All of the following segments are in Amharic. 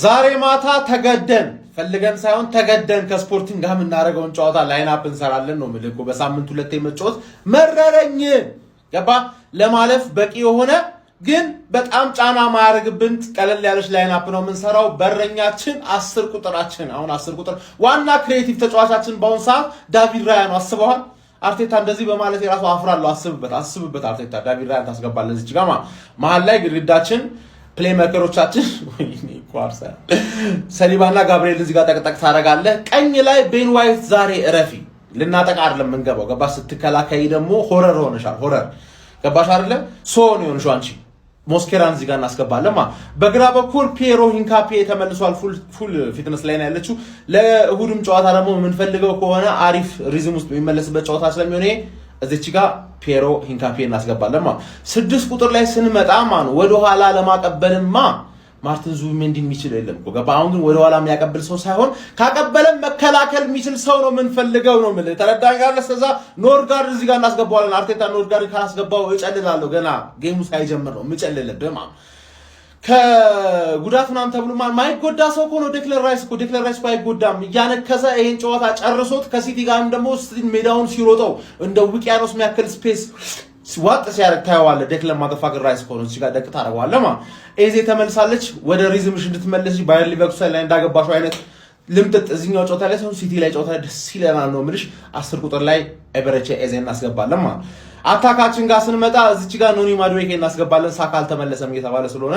ዛሬ ማታ ተገደን ፈልገን ሳይሆን ተገደን ከስፖርቲንግ ጋር የምናደርገውን ጨዋታ ላይን አፕ እንሰራለን ነው የምልህ እኮ በሳምንት ሁለቴ መጫወት መረረኝ ገባ ለማለፍ በቂ የሆነ ግን በጣም ጫና ማያርግብን ቀለል ያለች ላይን አፕ ነው የምንሰራው በረኛችን 10 ቁጥራችን አሁን 10 ቁጥር ዋና ክሬቲቭ ተጫዋቻችን ባውን ሰዓት ዳቪድ ራያ ነው አስበዋል አርቴታ እንደዚህ በማለት የራሱ አፍራለሁ አስብበት አርቴታ ዳቪድ ራያን ታስገባለህ እዚህ ጋር መሃል ላይ ግድግዳችን ፕሌይሜከሮቻችን ወይኔ ኳርሳ ሰሊባና ጋብሪኤል እዚህ ጋር ጠቅጠቅ ታረጋለህ ቀኝ ላይ ቤን ዋይት ዛሬ እረፊ ልናጠቃ አይደለም መንገባው ገባ ስትከላከይ ደግሞ ሆረር ሆነሻል ሆረር ገባሽ አይደለ ሶን ይሆንሽ አንቺ ሞስኬራን እዚህ ጋር እናስገባለን በግራ በኩል ፒየሮ ሂንካፔ ተመልሷል ፉል ፊትነስ ላይ ነው ያለችው ለእሁድም ጨዋታ ደግሞ የምንፈልገው ከሆነ አሪፍ ሪዝም ውስጥ የሚመለስበት ጨዋታ ስለሚሆን እዚች ጋር ፒየሮ ሂንካፔ እናስገባለን 6 ቁጥር ላይ ስንመጣ ወደ ኋላ ለማቀበልማ ማርቲን ዙቢሜንዲ የሚችል የለም እኮ ገባ አሁን ግን ወደ ኋላ የሚያቀብል ሰው ሳይሆን ካቀበለም መከላከል የሚችል ሰው ነው የምንፈልገው ነው ማለት ተረዳኝ ጋር ለሰዛ ኖርጋርድ እዚህ ጋር እናስገባዋለን አርቴታ ኖርጋርድ ካላስገባው እጨልላለሁ ገና ጌሙ ሳይጀምር ነው የምጨልልብህ ከጉዳት ምናምን ተብሎ ማይጎዳ ሰው እኮ ነው ዴክለር ራይስ ባይጎዳም እያነከሰ ይሄን ጨዋታ ጨርሶት ከሲቲ ጋርም ደግሞ ሜዳውን ሲሮጠው እንደ ውቅያኖስ የሚያክል ስፔስ ሲዋጥ ሲያረግ ታየዋለህ ዴክለር ማገፋገር ራይስ ኮን እዚህ ጋር ደቅ ታረጋዋለህ ኤዜ ተመልሳለች ወደ ሪዝምሽ እንድትመለሽ ባየር ሊቨርኩሰን ላይ እንዳገባሽው አይነት ልምጥጥ እዚህኛው ጨዋታ ላይ ሰው ሲቲ ላይ ጨዋታ ደስ ይለናል ነው ምልሽ 10 ቁጥር ላይ ኤቨሬቺ ኤዜ እናስገባለን አታካችን ጋር ስንመጣ እዚች ጋር ኖኒ ማዱዌኬ እናስገባለን ሳካ አልተመለሰም እየተባለ ስለሆነ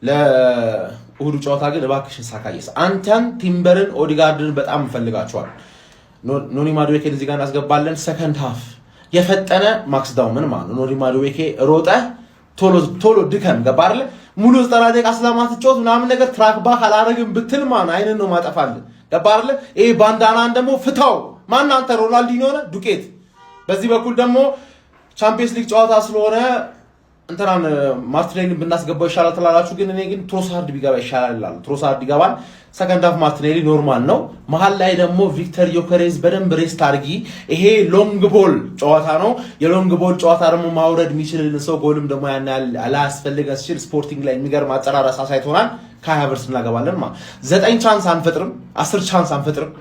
ለእሁዱ ጨዋታ ግን እባክሽን ሳካየስ አንተን ቲምበርን ኦዲጋርድን በጣም እንፈልጋቸዋል ኖኒ ማዱዌኬን እዚህ ጋር እናስገባለን ሰከንድ ሃፍ የፈጠነ ማክስ ዳውመን ኖኒ ማዱዌኬ ሮጠ ቶሎ ድከም ገባ አይደል ሙሉ 90 ደቂቃ ስለማትጫወት ምናምን ነገር ትራክ ባክ አላረግም ብትል አይነን ነው ማጠፋል ገባ አይደል ይሄ ባንዳናን ደግሞ ፍታው አንተ ሮናልዲኖ ነው ዱቄት በዚህ በኩል ደግሞ ቻምፒየንስ ሊግ ጨዋታ ስለሆነ እንተራን ማርቲኔሊ ብናስገባው ይሻላል ተላላችሁ ግን እኔ ግን ትሮሳርድ ቢገባ ይሻላል ይላል ትሮሳርድ ይገባል ሰከንድ ሃፍ ማርቲኔሊ ኖርማል ነው መሃል ላይ ደግሞ ቪክተር ዮከሬዝ በደንብ ሬስት አርጊ ይሄ ሎንግ ቦል ጨዋታ ነው የሎንግ ቦል ጨዋታ ደግሞ ማውረድ የሚችልን ሰው ጎልም ደግሞ አላስፈልገን ሲል ስፖርቲንግ ላይ የሚገርም አጸራራስ አሳይቶናል ካያቨርስ እናገባለን 9 ቻንስ አንፈጥርም 10 ቻንስ አንፈጥርም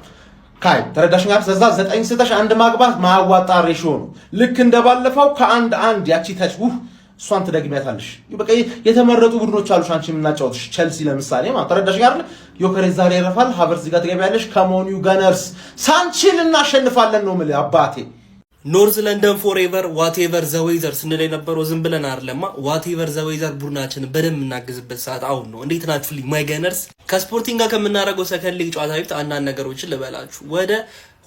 ካይ ተረዳሽኛ ስለዛ 9 ስጠሽ አንድ ማግባት ማያዋጣ ሬሽዮ ነው ልክ እንደባለፈው ከአንድ ያቺ ተች እሷን ትደግሚያታለሽ በቃ የተመረጡ ቡድኖች አሉሽ አንቺ የምናጫውትሽ ቸልሲ ለምሳሌ ተረዳሽኛ አይደል ዮከሬዝ ዛሬ ያረፋል ሃቨርትዝ ጋር ትገቢያለሽ ከሞኒዩ ጋነርስ ሳንቺል እናሸንፋለን ነው ማለት አባቴ ኖርዝ ለንደን ፎሬቨር ዋቴቨር ዘ ዌዘር ስንል የነበረው ዝም ብለን አይደለማ ዋቴቨር ዘ ዌዘር ቡድናችን በደንብ እናግዝበት ሰዓት አሁን ነው እንዴት ናችሁ ማይ ጋነርስ ከስፖርቲንግ ጋር ከምናረጋው ሰከንድ ሊግ ጨዋታ በፊት አንዳንድ ነገሮችን ልበላችሁ ወደ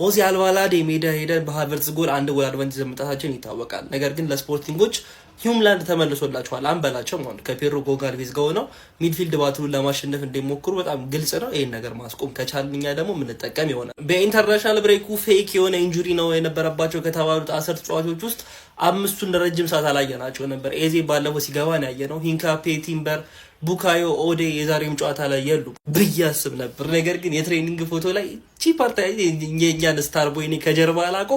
ሆዚ አልባላዴ ሜዳ ሄደን በሃቨርትዝ ጎል አንድ ጎል አድቫንቴጅ ዘመጣታችን ይታወቃል ነገር ግን ለስፖርቲንጎች ሂውምላንድ ተመልሶላችኋል አንበላቸው ማለት ከፔሮ ጎጋልቬዝ ጋር ነው ሚድፊልድ ባትሉን ለማሸነፍ እንደሞክሩ በጣም ግልጽ ነው ይሄን ነገር ማስቆም ከቻልኛ ደግሞ ምን ተጠቀም ይሆናል በኢንተርናሽናል ብሬኩ ፌክ የሆነ ኢንጁሪ ነው የነበረባቸው ከተባሉት 10 ተጫዋቾች ውስጥ 5ቱን ረጅም ሰዓት አላየናቸው ነበር ኤዜ ባለፈው ሲገባ ነው ያየነው ሂንካፔ ቲምበር ቡካዮ ኦዴ የዛሬም ጨዋታ ላይ የሉ ብያስብ ነበር ነገር ግን የትሬኒንግ ፎቶ ላይ ቺፓርታ የኛን ስታር ቦይኔ ከጀርባ አላቆ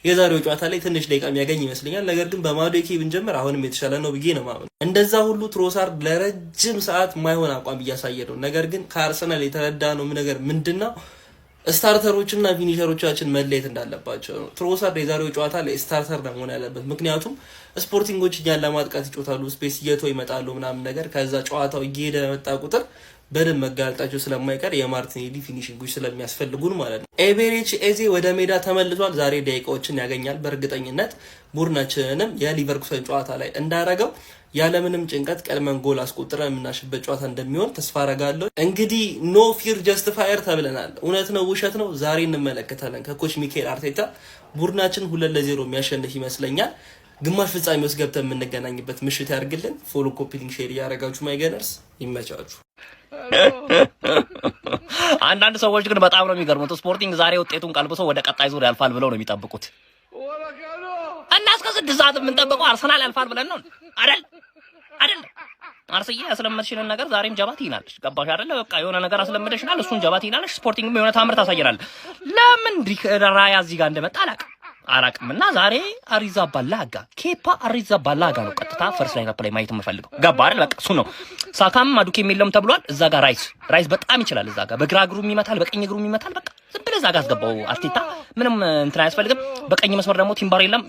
የዛሬው ጨዋታ ላይ ትንሽ ደቂቃ የሚያገኝ ይመስለኛል ነገር ግን በማዶኬ ብንጀምር አሁንም የተሻለ ነው ብዬ ነው ማለት እንደዛ ሁሉ ትሮሳርድ ለረጅም ሰዓት ማይሆን አቋም እያሳየ ነው ነገር ግን ከአርሰናል የተረዳ ነው ነገር ምንድነው ስታርተሮችና ፊኒሸሮቻችን መለየት እንዳለባቸው ነው ትሮሳርድ የዛሬው ጨዋታ ላይ ስታርተር ነው መሆን ያለበት ምክንያቱም ስፖርቲንጎች እኛን ለማጥቃት ይጮታሉ ስፔስ እየተው ይመጣሉ ምናምን ነገር ከዛ ጨዋታው እየሄደ መጣ ቁጥር በደም መጋለጣቸው ስለማይቀር የማርቲኔሊ ፊኒሺንጎች ስለሚያስፈልጉን ማለት ነው ኤቨሬቺ ኤዜ ወደ ሜዳ ተመልሷል ዛሬ ደቂቃዎችን ያገኛል በእርግጠኝነት ቡድናችንንም የሊቨርኩሰን ጨዋታ ላይ እንዳረገው ያለምንም ጭንቀት ቀልመን ጎል አስቆጥረን የምናሽበት ጨዋታ እንደሚሆን ተስፋ አረጋለሁ እንግዲህ ኖ ፊር ጀስቲፋየር ተብለናል እውነት ነው ውሸት ነው ዛሬ እንመለከታለን ከኮች ሚካኤል አርቴታ ቡድናችን 2-0 የሚያሸንፍ ይመስለኛል ግማሽ ፍጻሜ ውስጥ ገብተን የምንገናኝበት ምሽት ያርግልን ፎሎ ኮፒ ሊንክ ሼር ያረጋችሁ ማይ ጋነርስ ይመቻችሁ አንዳንድ ሰዎች ግን በጣም ነው የሚገርሙት ስፖርቲንግ ዛሬ ውጤቱን ቀልብሶ ወደ ቀጣይ ዙር ያልፋል ብለው ነው የሚጠብቁት እና እስከ 6 ሰዓት የምንጠብቀው አርሰናል ያልፋል ብለን ነው አይደል አርሰዬ ያስለመድሽንን ነገር ዛሬም ጀባት ይናልሽ ገባሽ አይደል በቃ የሆነ ነገር አስለመደሽናል እሱን ጀባት ይናልሽ ስፖርቲንግም የሆነ ታምር ታሳየናል ለምን ራያ እዚህ ጋር እንደመጣ አላውቅም አላቅምና ዛሬ አሪዛባላጋ ኬፓ አሪዛባላጋ ነው ቀጥታ ፈርስ ላይ ላይ ማየት የምፈልገው ገባ አይደል በቃ እሱ ነው ሳካም ማዱኬም የለም ተብሏል እዛ ጋር ራይስ በጣም ይችላል እዛ ጋር በግራ እግሩም ይመታል በቀኝ እግሩም ይመታል በቃ ዝም ብለህ እዛ ጋር አስገባው አርቴታ ምንም እንትን አያስፈልግም በቀኝ መስመር ደግሞ ቲምበር የለም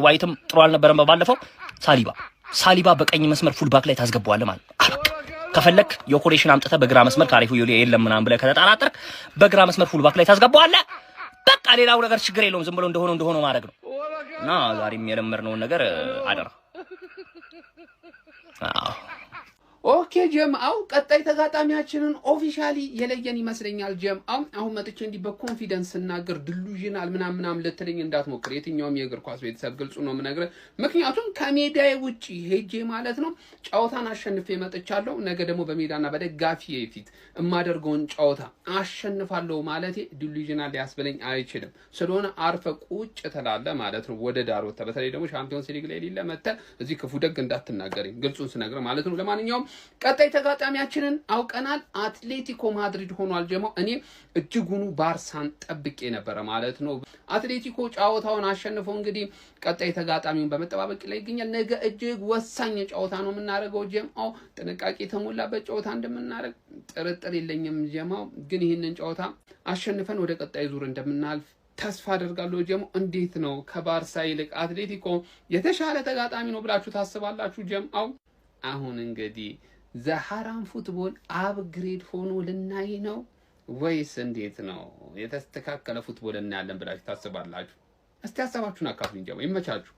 ዋይትም ጥሩ አልነበረም በባለፈው ሳሊባ በቀኝ መስመር ፉልባክ ላይ ታስገባዋለህ ማለት ከፈለክ የኮሬሽን አምጥተህ በግራ መስመር ካሪፉ የለም ምናምን ብለህ ከተጣራጠርክ በግራ መስመር ፉልባክ ላይ ታስገባዋለህ በቃ ሌላው ነገር ችግር የለውም ዝም ብሎ እንደሆነ ማድረግ ነው እና ዛሬም የለመድነው ነገር አደራ ኦኬ ጀምአው ቀጣይ ተጋጣሚያችንን ኦፊሻሊ የለየን ይመስለኛል ጀምአው አሁን መጥቼ እንዲ በኮንፊደንስ እናገር ዲሉዥናል ምናምን ለተለኝ እንዳትሞክር የትኛውም የእግር ኳስ ቤተሰብ ግልጹ ነው ምነግረ ምክንያቱም ከሜዳዬ ውጪ ሄጄ ማለት ነው ጫውታን አሸንፌ መጥቻለሁ ነገ ደግሞ በሜዳና በደጋፊዬ ፊት እማደርገውን ጫውታ አሸንፋለሁ ማለት ዲሉዥናል ሊያስበለኝ አይችልም ስለሆነ አርፈ ቁጭ ተላለ ማለት ነው ወደ ዳሮታ በተለይ ደግሞ ቻምፒዮንስ ሊግ ላይ ሊለመተ እዚህ ክፉ ደግ እንዳትናገረኝ ግልጹን ስነግረ ማለት ነው ለማንኛውም ቀጣይ ተጋጣሚያችንን አውቀናል አትሌቲኮ ማድሪድ ሆኗል ጀማው እኔ እጅጉኑ ባርሳን ጠብቄ ነበር ማለት ነው አትሌቲኮ ጫውታውን አሸንፎ እንግዲህ ቀጣይ ተጋጣሚውን በመጠባበቅ ላይ ይገኛል ነገ እጅግ ወሳኝ ጫውታ ነው የምናደርገው ጀማው ጥንቃቄ ተሞላበት ጫውታ እንደምናደርግ ጥርጥር የለኝም ጀማው ግን ይሄንን ጫውታ አሸንፈን ወደ ቀጣይ ዙር እንደምናልፍ ተስፋ አደርጋለሁ ጀማው እንዴት ነው ከባርሳ ይልቅ አትሌቲኮ የተሻለ ተጋጣሚ ነው ብላችሁ ታስባላችሁ ጀማው አሁን እንግዲህ ዘሃራም ፉትቦል አፕግሬድ ሆኖ ልናይ ነው ወይስ እንዴት ነው የተስተካከለ ፉትቦል እናያለን ብላችሁ ታስባላችሁ እስቲ ሐሳባችሁን አካፍሉኝ ጀማው ይመቻችሁ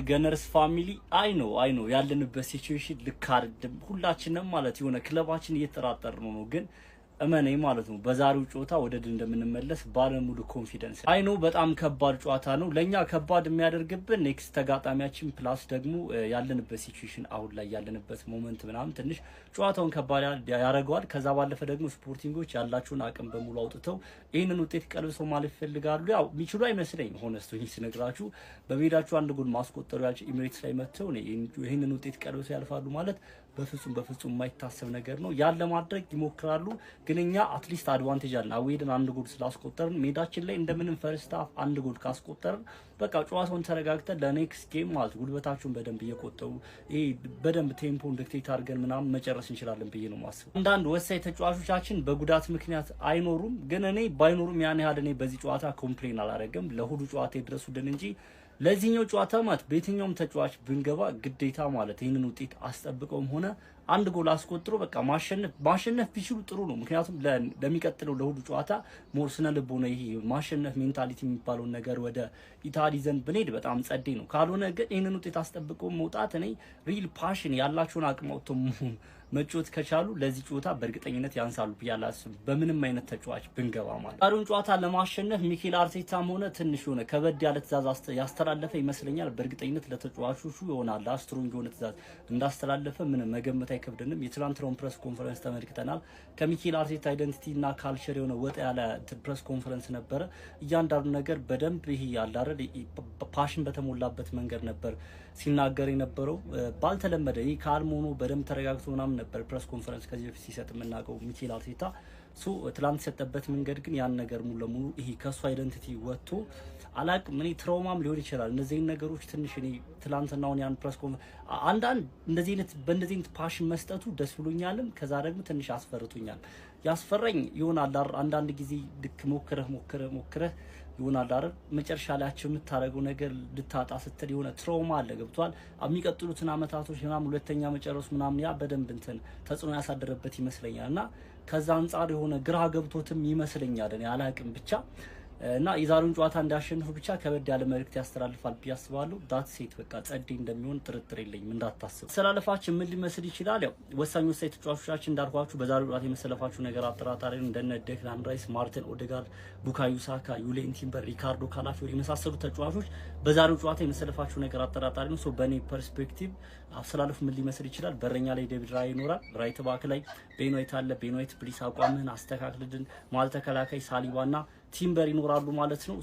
ገነርስ ፋሚሊ አይ ነው ያለንበት ሲቹዌሽን ልክ አይደለም ሁላችንም ማለት የሆነ ክለባችን እየተጠራጠር ነው ግን እመኔ ማለት ነው በዛሬው ጨዋታ ወደ ድል እንደምንመለስ ባለሙሉ ኮንፊደንስ አይ ነው በጣም ከባድ ጨዋታ ነው ለኛ ከባድ የሚያደርግብን ኔክስት ተጋጣሚያችን ፕላስ ደግሞ ያለንበት ሲቹዌሽን አሁን ላይ ያለንበት ሞመንት ምናምን ትንሽ ጨዋታውን ከባድ ያደርገዋል ከዛ ባለፈ ደግሞ ስፖርቲንጎች ያላችሁን አቅም በሙሉ አውጥተው ይሄንን ውጤት ቀልብሰው ማለት ይፈልጋሉ ያው ሚችሉ አይመስለኝ ሆነስቶኝ ሲነግራችሁ በሜዳችሁ አንድ ጎል ማስቆጠሩ ያልች ኢሚሬትስ ላይ መተው ነው ይሄንን ውጤት ቀልብሰው ያልፋሉ ማለት በፍጹም የማይታሰብ ነገር ነው ያለ ማድረግ ይሞክራሉ ግን እኛ አትሊስት አድቫንቴጅ አለን አዌድን አንድ ጎል ስላስቆጠርን ሜዳችን ላይ እንደምንም ፈርስት ሃፍ አንድ ጎል ካስቆጠርን በቃ ጨዋታውን ተረጋግተን ለኔክስት ጌም ማለት ጉልበታችሁን በደንብ እየቆጠቡ ይሄ በደንብ ቴምፖን ዲክቴት አድርገን ምናምን መጨረስ እንችላለን ብዬ ነው ማስበው አንዳንድ ወሳኝ ተጫዋቾቻችን በጉዳት ምክንያት አይኖሩም ግን እኔ ባይኖሩም ያን ያህል እኔ በዚህ ጨዋታ ኮምፕሌን አላደረግም ለሁሉ ጨዋታ ይድረሱልን እንጂ ለዚህኛው ጨዋታ ማለት በየትኛውም ተጫዋች ብንገባ ግዴታ ማለት ይሄንን ውጤት አስጠብቀውም ሆነ አንድ ጎል አስቆጥሮ በቃ ማሸነፍ ቢችሉ ጥሩ ነው ምክንያቱም ለሚቀጥለው ለሁሉ ጨዋታ ሞር ስነ ልቦና ይሄ ማሸነፍ ሜንታሊቲ የሚባለው ነገር ወደ ኢታሊ ዘንድ ብንሄድ በጣም ጸዴ ነው ካልሆነ ግን ይሄንን ውጤት አስጠብቀው መውጣት እኔ ሪል ፓሽን ያላችሁን አቅም አውጥተው መጫወት ከቻሉ ለዚህ ጨዋታ በእርግጠኝነት ያንሳሉ ብያላስ በምንም አይነት ተጫዋች ብንገባ ማለት ዛሬውን ጨዋታ ለማሸነፍ ሚኬል አርቴታም ሆነ ትንሽ ሆነ ከበድ ያለ ትዕዛዝ ያስተላለፈ ይመስለኛል በእርግጠኝነት ለተጫዋቾቹ ይሆናል ስትሮንግ የሆነ ትዕዛዝ እንዳስተላለፈ ምን መገመት አይከብድንም የትላንትናውን ፕሬስ ኮንፈረንስ ተመልክተናል ከሚኬል አርቴታ አይደንቲቲና ካልቸር የሆነ ወጣ ያለ ፕሬስ ኮንፈረንስ ነበረ እያንዳንዱ ነገር በደንብ ይሄ ያላረድ ፓሽን በተሞላበት መንገድ ነበር ሲናገር የነበረው ባልተለመደ ይሄ ካልሞኖ በደንብ ተረጋግቶ ምናምን ነበር ፕሬስ ኮንፈረንስ ከዚህ በፊት ሲሰጥ የምናውቀው ሚኬል አርቴታ ትላንት የሰጠበት መንገድ ግን ያን ነገር ሙሉ ለሙሉ ይሄ ከሱ አይደንቲቲ ወጥቶ አላቅም እኔ ትራውማም ሊሆን ይችላል እነዚህ ነገሮች ትንሽ እኔ ትላንትናውን ያን ፕሬስ አንዳንድ እንደዚህ አይነት ፓሽን መስጠቱ ደስ ብሎኛልም ከዛ ደግሞ ትንሽ አስፈርቶኛል ያስፈራኝ ይሆናል አንዳንድ ጊዜ ልክ ሞክረህ ይሆናል አይደል መጨረሻ ላይ የምታረገው ነገር ልታጣ ስትል የሆነ ትራውማ አለ ገብቷል የሚቀጥሉትን አመታቶች ምናምን ሁለተኛ መጨረሱ ምናምን ያ በደንብ እንትን ተጽዕኖ ያሳደረበት ይመስለኛልና ከዛ አንፃር የሆነ ግራ ገብቶትም ይመስለኛል እኔ አላቅም ብቻ እና የዛሬውን ጨዋታ እንዳሸንፉ ብቻ ከበድ ያለ መልእክት ያስተላልፋል ቢያስባሉ ዳት ሴት በቃ ጸዴ እንደሚሆን ጥርጥር የለኝም እንዳታስቡ ሰላልፋችን ምን ሊመስል ይችላል ያው ወሳኝ ተጫዋቾቻችን እንዳልኳችሁ በዛሬው ጨዋታ የመሰለፋችሁ ነገር አጠራጣሪ ነው እንደነ ዴክላን ራይስ ማርቲን ኦዴጋርድ ቡካዮ ሳካ ዩሌን ቲምበር ሪካርዶ ካላፊዮሪ የመሳሰሉ ተጫዋቾች በዛሬው ጨዋታ የመሰለፋችሁ ነገር አጠራጣሪ ነው በኔ ፐርስፔክቲቭ አሰላልፍ ምን ሊመስል ይችላል በረኛ ላይ ዴቪድ ራይ ይኖራል ራይት ባክ ላይ ቤኖይት አለ ቤኖይት ፕሊስ አቋምህን አስተካክልልን ማል ተከላካይ ሳሊባና ቲምበር ይኖራሉ ማለት ነው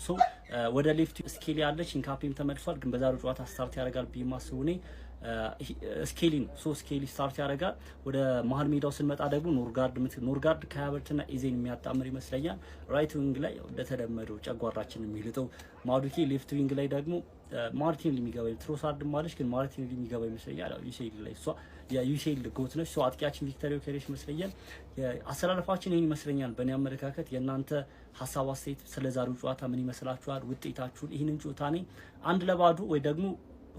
ወደ ሌፍት ስኬሊ ያለች ኢንካፔም ተመልሷል ግን በዛሬው ጨዋታ ስታርት ያደርጋል ቢማስቡኔ ስኬሊ ነው። ሶ ስኬሊ ስታርት ያደርጋል። ወደ መሀል ሜዳው ስንመጣ ደግሞ ኖርጋርድ ከሀቨርትና ኢዜን የሚያጣምር ይመስለኛል። ራይት ዊንግ ላይ እንደተለመደው ጨጓራችን የሚልጠው ማዱኬ፣ ሌፍት ዊንግ ላይ ደግሞ ማርቲን የሚገባ ትሮሳርድ ማለች ግን ማርቲን የሚገባ ይመስለኛል። ዩሴል ላይ እሷ የዩሴል ጎት ነች። ሶ አጥቂያችን ቪክተር ዮኬሬሽ ይመስለኛል። አሰላለፋችን ይሄን ይመስለኛል በእኔ አመለካከት። የእናንተ ሀሳብ አስተያየት ስለዛሬው ጨዋታ ምን ይመስላችኋል? ውጤታችሁን ይህንን ጨዋታ ነኝ 1-2 ወይ ደግሞ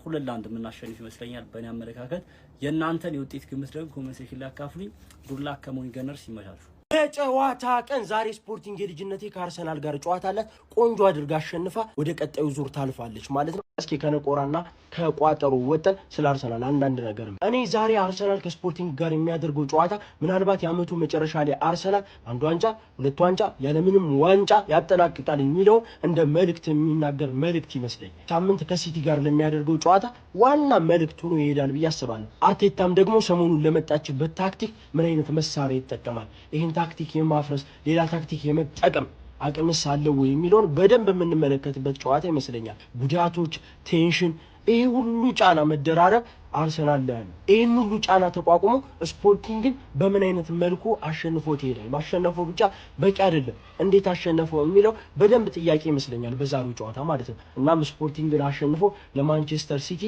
2-1 የምናሸንፍ ይመስለኛል በእኔ አመለካከት። የእናንተን የውጤት ግምት ደግሞ ኮሜንት ሴክሽን ላይ አካፍሉኝ። ዱላ ከሞኒ ገነርስ ይመቻችሁ። የጨዋታ ቀን ዛሬ ስፖርቲንግ የልጅነቴ ከአርሰናል ጋር ጨዋታ አላት። ቆንጆ አድርጋ አሸንፋ ወደ ቀጣዩ ዙር ታልፋለች ማለት ነው። እስኪ ከነቆራና ከቋጠሮ ወጠን ስለ አርሰናል አንዳንድ ነገር እኔ ዛሬ አርሰናል ከስፖርቲንግ ጋር የሚያደርገው ጨዋታ ምናልባት የዓመቱ መጨረሻ ላይ አርሰናል አንድ ዋንጫ ሁለት ዋንጫ ያለምንም ዋንጫ ያጠናቅቃል የሚለው እንደ መልእክት የሚናገር መልእክት ይመስለኛል። ሳምንት ከሲቲ ጋር ለሚያደርገው ጨዋታ ዋና መልእክት ሆኖ ይሄዳል ብዬ አስባለሁ። አርቴታም ደግሞ ሰሞኑን ለመጣችበት ታክቲክ ምን አይነት መሳሪያ ይጠቀማል፣ ይሄን ታክቲክ የማፍረስ ሌላ ታክቲክ የመጠቀም አቅምስ አለው ወይ የሚለውን በደንብ የምንመለከትበት ጨዋታ ይመስለኛል። ጉዳቶች፣ ቴንሽን፣ ይሄ ሁሉ ጫና መደራረብ አርሰናል ላይ ነው። ይሄን ሁሉ ጫና ተቋቁሞ ስፖርቲንግን በምን አይነት መልኩ አሸንፎት ይሄዳል? ማሸነፈው ብቻ በቂ አይደለም፣ እንዴት አሸነፈው የሚለው በደንብ ጥያቄ ይመስለኛል በዛሬው ጨዋታ ማለት ነው። እናም ስፖርቲንግን አሸንፎ ለማንቸስተር ሲቲ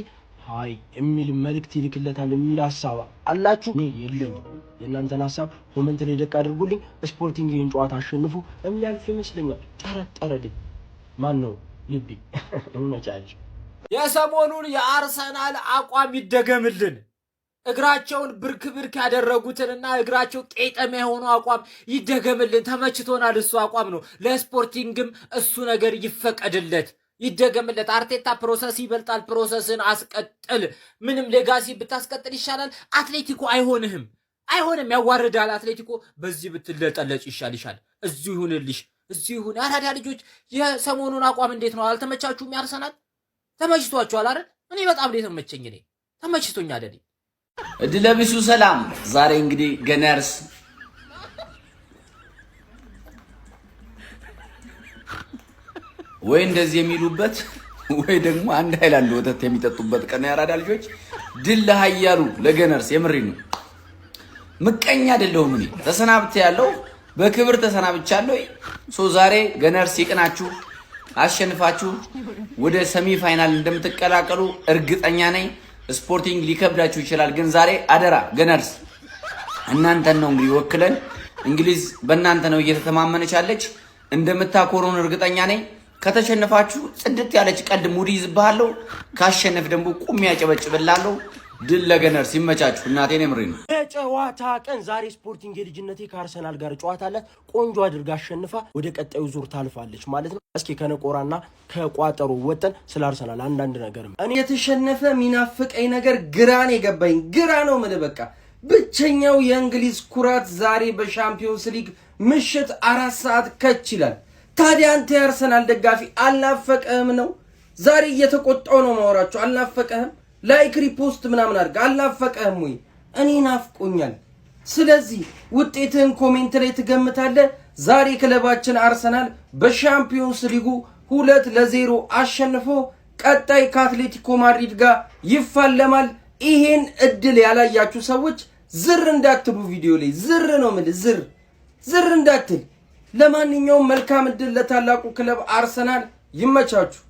ሃይ የሚል መልእክት ይልክለታል የሚል ሐሳብ አላችሁ? እኔ የለኝም። የእናንተን ሐሳብ ኮሜንት ላይ ደቅ አድርጉልኝ። ስፖርቲንግ ይህን ጨዋታ አሸንፎ የሚያልፍ ይመስለኛል። ጠረጠረልኝ። ማን ነው ልቢ እንመጫለች። የሰሞኑን የአርሰናል አቋም ይደገምልን። እግራቸውን ብርክ ያደረጉትንና እግራቸው ቄጠማ የሆኑ አቋም ይደገምልን። ተመችቶናል። እሱ አቋም ነው። ለስፖርቲንግም እሱ ነገር ይፈቀድለት፣ ይደገምለት። አርቴታ ፕሮሰስ ይበልጣል። ፕሮሰስን አስቀጥል። ምንም ሌጋሲ ብታስቀጥል ይሻላል። አትሌቲኮ አይሆንም፣ ያዋርዳል። አትሌቲኮ በዚህ ብትለጠለጭ ይሻልሻል። እዚሁ ይሁንልሽ፣ እዚሁ ይሁን። አራዳ ልጆች የሰሞኑን አቋም እንዴት ነው? አልተመቻችሁም? ያርሰናል ተመችቷችኋል አይደል? እኔ በጣም ነው የተመቸኝ። እኔ ተመችቶኛል። እኔ እድለቢሱ ሰላም። ዛሬ እንግዲህ ገነርስ ወይ እንደዚህ የሚሉበት ወይ ደግሞ አንድ ሃይላንድ ወተት የሚጠጡበት ቀን ያራዳ ልጆች። ድል ለሃያሉ ለገነርስ። የምሬ ነው። ምቀኛ አይደለሁም እኔ። ተሰናብተ ያለው በክብር ተሰናብቻለሁ። ዛሬ ገነርስ ይቅናችሁ፣ አሸንፋችሁ ወደ ሰሚ ፋይናል እንደምትቀላቀሉ እርግጠኛ ነኝ። ስፖርቲንግ ሊከብዳችሁ ይችላል፣ ግን ዛሬ አደራ ገነርስ እናንተን ነው እንግዲህ ወክለን። እንግሊዝ በእናንተ ነው እየተተማመነች ያለች። እንደምታኮሩን እርግጠኛ ነኝ። ከተሸነፋችሁ ጽድት ያለች ቀልድ ሙድ ይዝባለሁ፣ ካሸነፍ ደግሞ ቁም ያጨበጭብላለሁ። ድል ለገነርስ። ይመቻችሁ። እናቴን የምሬ ነው። የጨዋታ ቀን ዛሬ ስፖርቲንግ የልጅነቴ ከአርሰናል ጋር ጨዋታ አላት። ቆንጆ አድርጋ አሸንፋ ወደ ቀጣዩ ዙር ታልፋለች ማለት ነው። እስኪ ከነቆራና ከቋጠሮ ወጠን ስለ አርሰናል አንዳንድ ነገር እኔ የተሸነፈ ሚናፍቀኝ ነገር ግራን የገባኝ ግራ ነው ማለት በቃ ብቸኛው የእንግሊዝ ኩራት ዛሬ በሻምፒዮንስ ሊግ ምሽት 4 ሰዓት ከች ይላል። ታዲያ አንተ የአርሰናል ደጋፊ አልናፈቀህም ነው? ዛሬ እየተቆጣው ነው ማወራችሁ። አልናፈቀህም? ላይክ ሪፖስት ምናምን አድርግ። አልናፈቀህም ወይ? እኔ ናፍቆኛል። ስለዚህ ውጤትህን ኮሜንት ላይ ትገምታለህ። ዛሬ ክለባችን አርሰናል በሻምፒዮንስ ሊጉ 2-0 አሸንፎ ቀጣይ ከአትሌቲኮ ማድሪድ ጋር ይፋለማል። ይሄን እድል ያላያችሁ ሰዎች ዝር እንዳትሉ፣ ቪዲዮ ላይ ዝር ነው የምልህ፣ ዝር እንዳትል። ለማንኛውም መልካም እድል ለታላቁ ክለብ አርሰናል። ይመቻችሁ።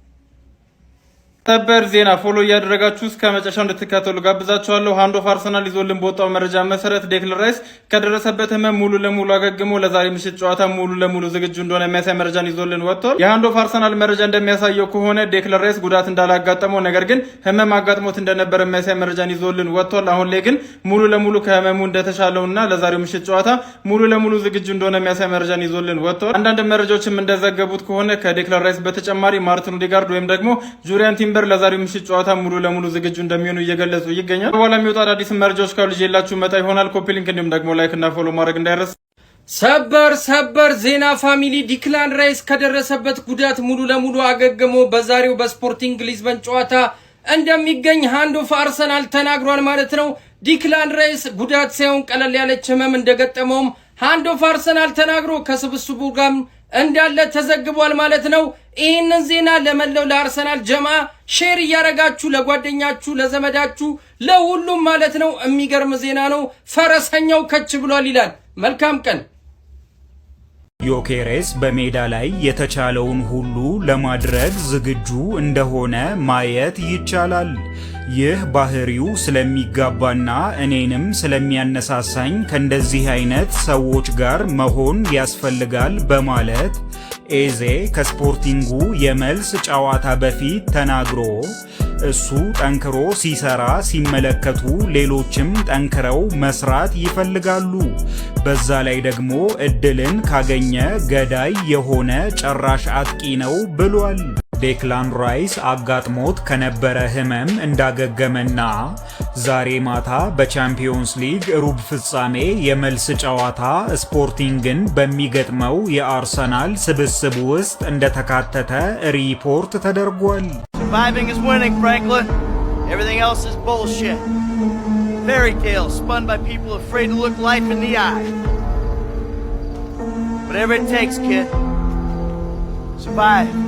ሰበር ዜና ፎሎ እያደረጋችሁ እስከ መጨረሻው እንድትከታተሉ ጋብዛችኋለሁ። ሃንድ ኦፍ አርሰናል ይዞልን በወጣው መረጃ መሰረት ዴክላን ራይስ ከደረሰበት ህመም ሙሉ ለሙሉ አገግሞ ለዛሬ ምሽት ጨዋታ ሙሉ ለሙሉ ዝግጁ እንደሆነ የሚያሳይ መረጃን ይዞልን ወጥቷል። የሃንድ ኦፍ አርሰናል መረጃ እንደሚያሳየው ከሆነ ዴክላን ራይስ ጉዳት እንዳላጋጠመው ነገር ግን ህመም አጋጥሞት እንደነበረ የሚያሳይ መረጃን ይዞልን ወጥቷል። አሁን ላይ ግን ሙሉ ለሙሉ ከህመሙ እንደተሻለውና ለዛሬው ምሽት ጨዋታ ሙሉ ለሙሉ ዝግጁ እንደሆነ የሚያሳይ መረጃን ይዞልን ወጥቷል። አንዳንድ መረጃዎችም እንደዘገቡት ከሆነ ከዴክላን ራይስ በተጨማሪ ማርቲን ኦዴጋርድ ወይም ደግሞ ጁሪያን ቲምበር ለዛሬው ምሽት ጨዋታ ሙሉ ለሙሉ ዝግጁ እንደሚሆኑ እየገለጹ ይገኛል። በኋላ የሚወጣ አዳዲስ መረጃዎች ካሉ ይዤላችሁ መጣ ይሆናል። ኮፒ ሊንክ እንዲሁም ደግሞ ላይክ እና ፎሎ ማድረግ እንዳይረሳ። ሰበር ዜና ፋሚሊ። ዲክላን ራይስ ከደረሰበት ጉዳት ሙሉ ለሙሉ አገግሞ በዛሬው በስፖርቲንግ ሊዝበን ጨዋታ እንደሚገኝ ሃንድ ኦፍ አርሰናል ተናግሯል ማለት ነው። ዲክላን ራይስ ጉዳት ሳይሆን ቀለል ያለች ህመም እንደገጠመውም ሃንድ ኦፍ አርሰናል ተናግሮ ከስብስቡ ጋር እንዳለ ተዘግቧል ማለት ነው። ይህንን ዜና ለመለው ለአርሰናል ጀማ ሼር እያረጋችሁ ለጓደኛችሁ፣ ለዘመዳችሁ፣ ለሁሉም ማለት ነው። የሚገርም ዜና ነው። ፈረሰኛው ከች ብሏል ይላል። መልካም ቀን። ዮኬሬስ በሜዳ ላይ የተቻለውን ሁሉ ለማድረግ ዝግጁ እንደሆነ ማየት ይቻላል። ይህ ባህሪው ስለሚጋባና እኔንም ስለሚያነሳሳኝ ከእንደዚህ አይነት ሰዎች ጋር መሆን ያስፈልጋል በማለት ኤዜ ከስፖርቲንጉ የመልስ ጨዋታ በፊት ተናግሮ እሱ ጠንክሮ ሲሰራ ሲመለከቱ ሌሎችም ጠንክረው መስራት ይፈልጋሉ። በዛ ላይ ደግሞ እድልን ካገኘ ገዳይ የሆነ ጨራሽ አጥቂ ነው ብሏል። ዴክላን ራይስ አጋጥሞት ከነበረ ህመም እንዳገገመና ዛሬ ማታ በቻምፒዮንስ ሊግ ሩብ ፍጻሜ የመልስ ጨዋታ ስፖርቲንግን በሚገጥመው የአርሰናል ስብስብ ውስጥ እንደተካተተ ሪፖርት ተደርጓል። Surviving is winning, Franklin. Everything else is bullshit. Fairy tales spun by people afraid to look life in the eye. Whatever it takes, kid. Survive.